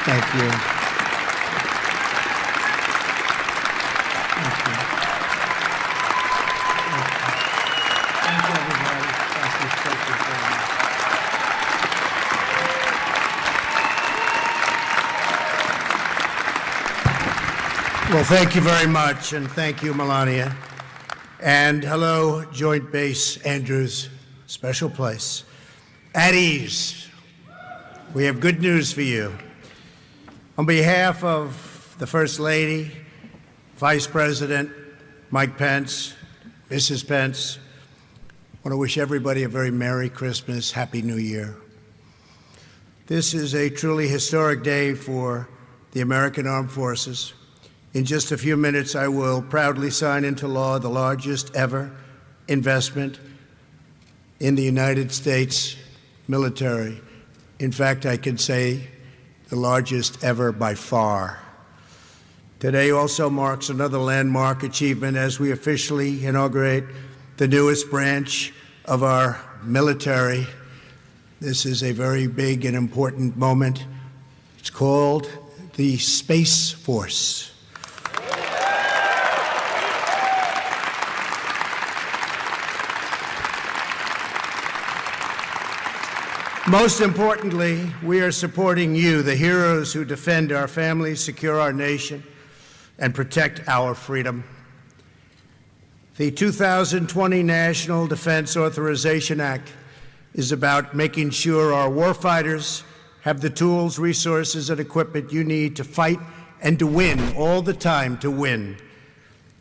Thank you. Thank you. Thank you, everybody. Thank you so much. Well, thank you very much, and thank you, Melania. And hello, Joint Base Andrews, special place. At ease. We have good news for you. On behalf of the First Lady, Vice President Mike Pence, Mrs. Pence, I want to wish everybody a very Merry Christmas, Happy New Year. This is a truly historic day for the American Armed Forces. In just a few minutes, I will proudly sign into law the largest ever investment in the United States military. In fact, I can say the largest ever by far. Today also marks another landmark achievement as we officially inaugurate the newest branch of our military. This is a very big and important moment. It's called the Space Force. Most importantly, we are supporting you, the heroes who defend our families, secure our nation, and protect our freedom. The 2020 National Defense Authorization Act is about making sure our warfighters have the tools, resources, and equipment you need to fight and to win, all the time to win.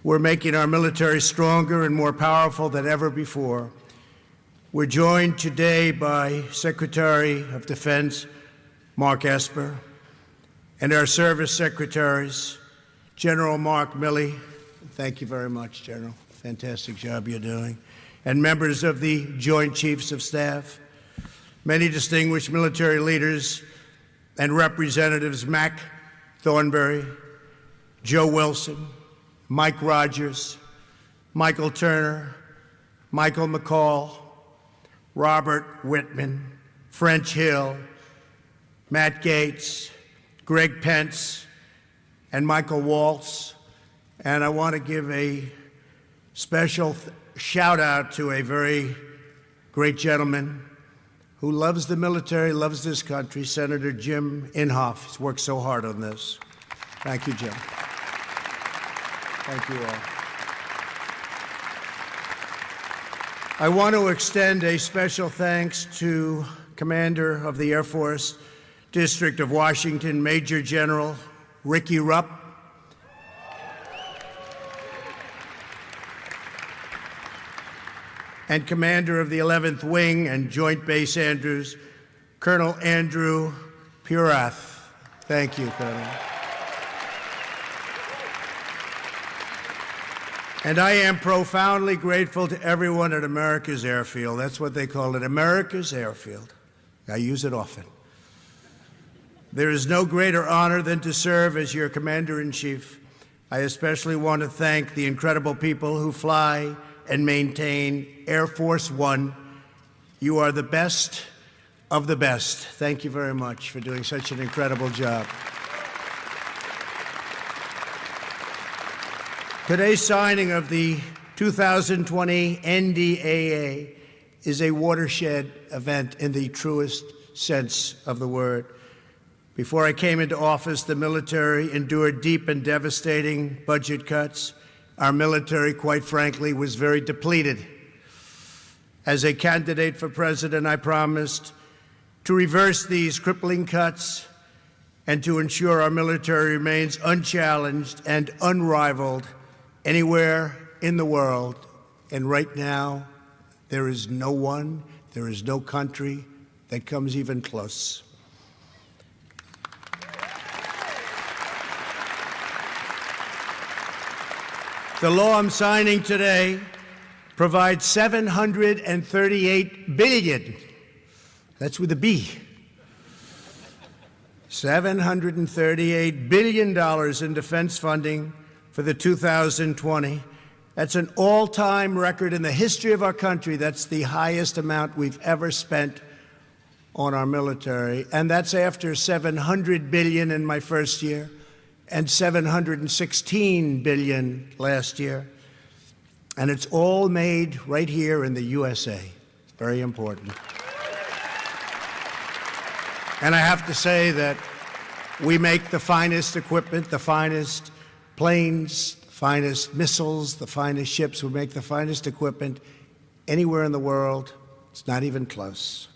We're making our military stronger and more powerful than ever before. We're joined today by Secretary of Defense Mark Esper and our service secretaries, General Mark Milley. Thank you very much, General. Fantastic job you're doing. And members of the Joint Chiefs of Staff, many distinguished military leaders and representatives, Mac Thornberry, Joe Wilson, Mike Rogers, Michael Turner, Michael McCall, Robert Whitman, French Hill, Matt Gaetz, Greg Pence, and Michael Waltz. And I want to give a special shout out to a very great gentleman who loves the military, loves this country, Senator Jim Inhofe. He's worked so hard on this. Thank you, Jim. Thank you all. I want to extend a special thanks to Commander of the Air Force District of Washington, Major General Ricky Rupp, and Commander of the 11th Wing and Joint Base Andrews, Colonel Andrew Purath. Thank you, Colonel. And I am profoundly grateful to everyone at America's Airfield. That's what they call it, America's Airfield. I use it often. There is no greater honor than to serve as your Commander-in-Chief. I especially want to thank the incredible people who fly and maintain Air Force One. You are the best of the best. Thank you very much for doing such an incredible job. Today's signing of the 2020 NDAA is a watershed event in the truest sense of the word. Before I came into office, the military endured deep and devastating budget cuts. Our military, quite frankly, was very depleted. As a candidate for president, I promised to reverse these crippling cuts and to ensure our military remains unchallenged and unrivaled anywhere in the world. And right now, there is no one, there is no country that comes even close. The law I'm signing today provides $738 billion. That's with a B. $738 billion in defense funding for the 2020. That's an all-time record in the history of our country. That's the highest amount we've ever spent on our military, and that's after $700 billion in my first year and $716 billion last year. And it's all made right here in the USA. It's very important. And I have to say that we make the finest equipment, the finest planes, the finest missiles, the finest ships. We make the finest equipment anywhere in the world. It's not even close.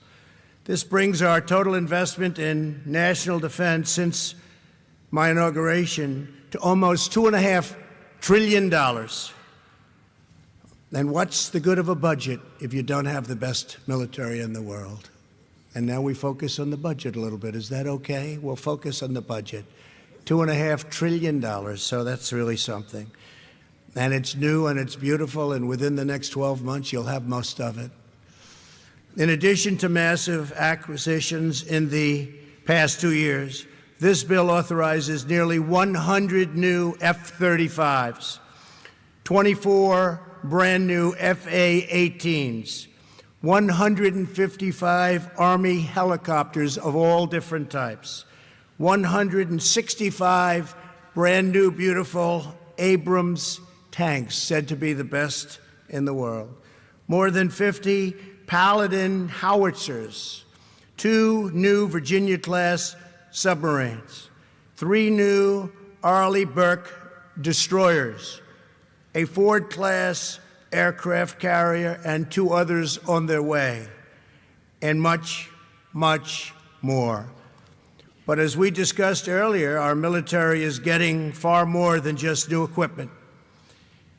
This brings our total investment in national defense since my inauguration to almost $2.5 trillion. And what's the good of a budget if you don't have the best military in the world? And now we focus on the budget a little bit. Is that okay? We'll focus on the budget. $2.5 trillion, so that's really something. And it's new and it's beautiful, and within the next 12 months, you'll have most of it. In addition to massive acquisitions in the past 2 years, this bill authorizes nearly 100 new F-35s, 24 brand new FA-18s, 155 Army helicopters of all different types, 165 brand new beautiful Abrams tanks, said to be the best in the world, more than 50 Paladin howitzers, 2 new Virginia-class submarines, 3 new Arleigh Burke destroyers, a Ford-class aircraft carrier, and 2 others on their way, and much, much more. But as we discussed earlier, our military is getting far more than just new equipment.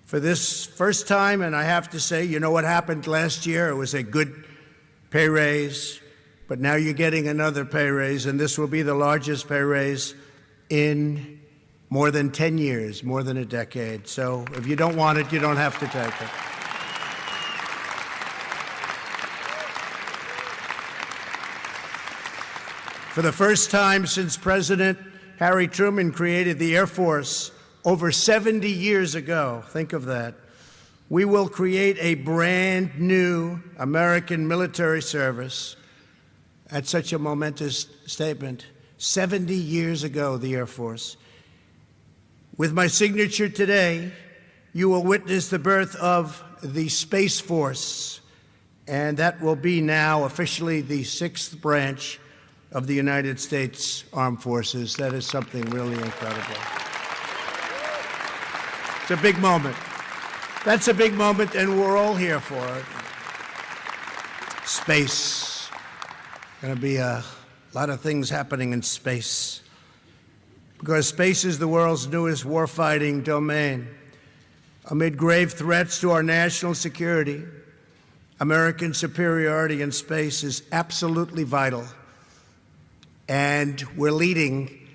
For this first time, and I have to say, you know what happened last year? It was a good pay raise, but now you're getting another pay raise, and this will be the largest pay raise in more than 10 years, more than a decade. So if you don't want it, you don't have to take it. For the first time since President Harry Truman created the Air Force over 70 years ago, think of that, we will create a brand new American military service. That's such a momentous statement. 70 years ago, the Air Force. With my signature today, you will witness the birth of the Space Force, and that will be now officially the 6th branch of the United States Armed Forces. That is something really incredible. It's a big moment. That's a big moment, and we're all here for it. Space. Going to be a lot of things happening in space, because space is the world's newest warfighting domain. Amid grave threats to our national security, American superiority in space is absolutely vital. And we're leading,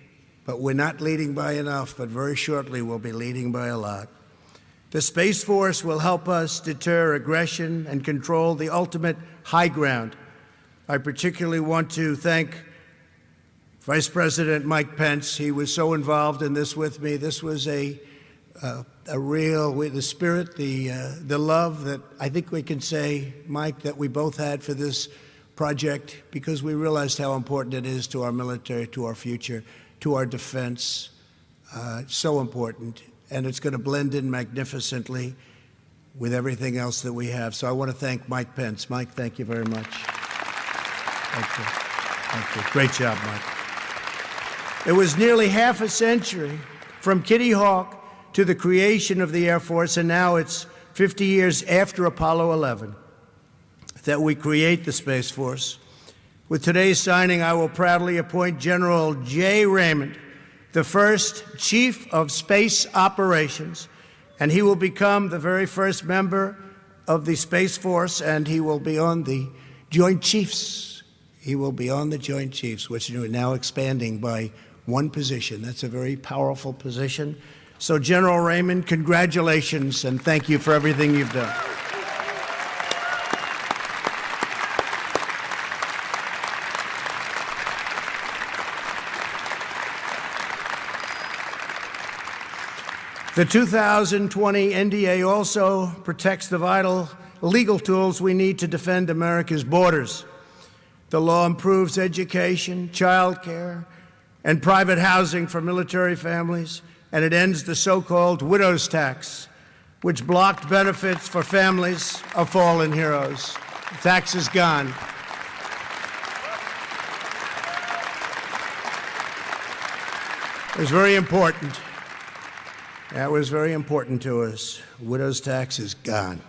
but we're not leading by enough, but very shortly we'll be leading by a lot. The Space Force will help us deter aggression and control the ultimate high ground. I particularly want to thank Vice President Mike Pence. He was so involved in this with me. This was a real, the spirit, the love that I think we can say, Mike, that we both had for this project, because we realized how important it is to our military, to our future, to our defense. So important. And it's going to blend in magnificently with everything else that we have. So I want to thank Mike Pence. Mike, thank you very much. Thank you. Thank you. Great job, Mike. It was nearly half a century from Kitty Hawk to the creation of the Air Force, and now it's 50 years after Apollo 11 that we create the Space Force. With today's signing, I will proudly appoint General J. Raymond, the first Chief of Space Operations, and he will become the very first member of the Space Force, and he will be on the Joint Chiefs. He will be on the Joint Chiefs, which are now expanding by 1 position. That's a very powerful position. So, General Raymond, congratulations, and thank you for everything you've done. The 2020 NDA also protects the vital legal tools we need to defend America's borders. The law improves education, child care, and private housing for military families, and it ends the so-called widow's tax, which blocked benefits for families of fallen heroes. The tax is gone. It was very important. That was very important to us. Widow's tax is gone.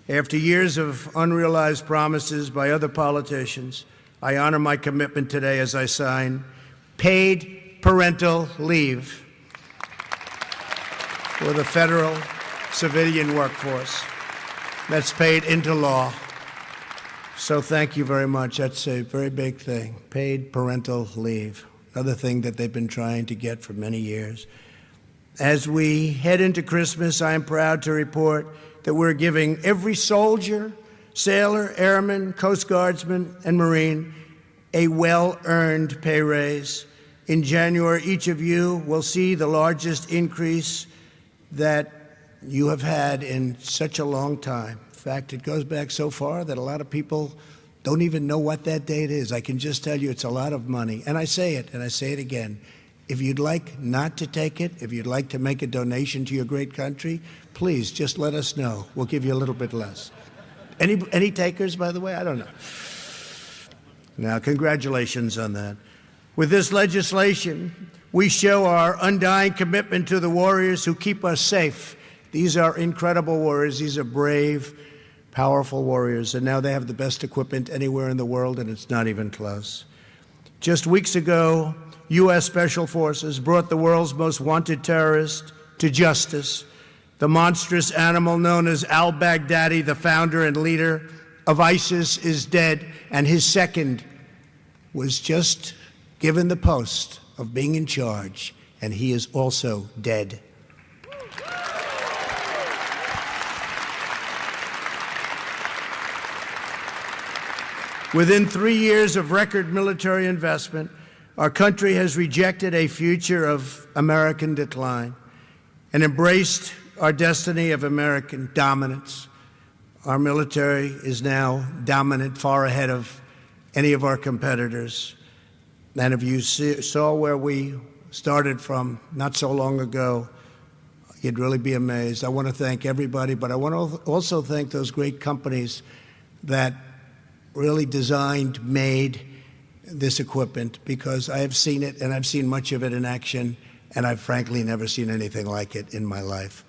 After years of unrealized promises by other politicians, I honor my commitment today as I sign paid parental leave for the federal civilian workforce. That's paid into law. So thank you very much. That's a very big thing, paid parental leave, another thing that they've been trying to get for many years. As we head into Christmas, I am proud to report that we're giving every soldier, sailor, airman, Coast Guardsman, and Marine a well-earned pay raise. In January, each of you will see the largest increase that you have had in such a long time. In fact, it goes back so far that a lot of people don't even know what that date is. I can just tell you it's a lot of money. And I say it, and I say it again. If you'd like not to take it, if you'd like to make a donation to your great country, please just let us know. We'll give you a little bit less. Any takers, by the way? I don't know. Now, congratulations on that. With this legislation, we show our undying commitment to the warriors who keep us safe. These are incredible warriors. These are brave, powerful warriors, and now they have the best equipment anywhere in the world, and it's not even close. Just weeks ago, U.S. Special Forces brought the world's most wanted terrorist to justice. The monstrous animal known as al-Baghdadi, the founder and leader of ISIS, is dead, and his second was just given the post of being in charge, and he is also dead. Within 3 years of record military investment, our country has rejected a future of American decline and embraced our destiny of American dominance. Our military is now dominant, far ahead of any of our competitors. And if you saw where we started from not so long ago, you'd really be amazed. I want to thank everybody, but I want to also thank those great companies that really designed, made this equipment, because I have seen it, and I've seen much of it in action, and I've frankly never seen anything like it in my life.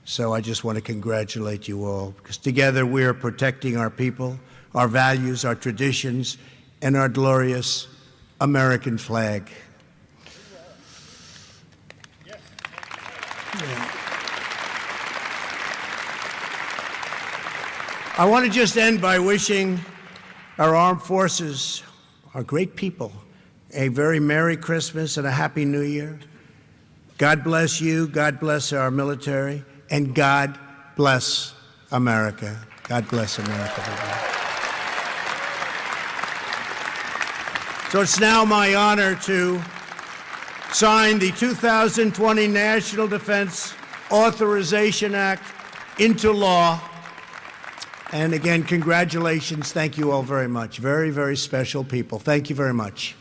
So I just want to congratulate you all, because together we are protecting our people, our values, our traditions, and our glorious American flag. Yeah. I want to just end by wishing our armed forces, our great people, a very Merry Christmas and a Happy New Year. God bless you, God bless our military, and God bless America. God bless America. So it's now my honor to sign the 2020 National Defense Authorization Act into law. And again, congratulations. Thank you all very much. Very, very special people. Thank you very much.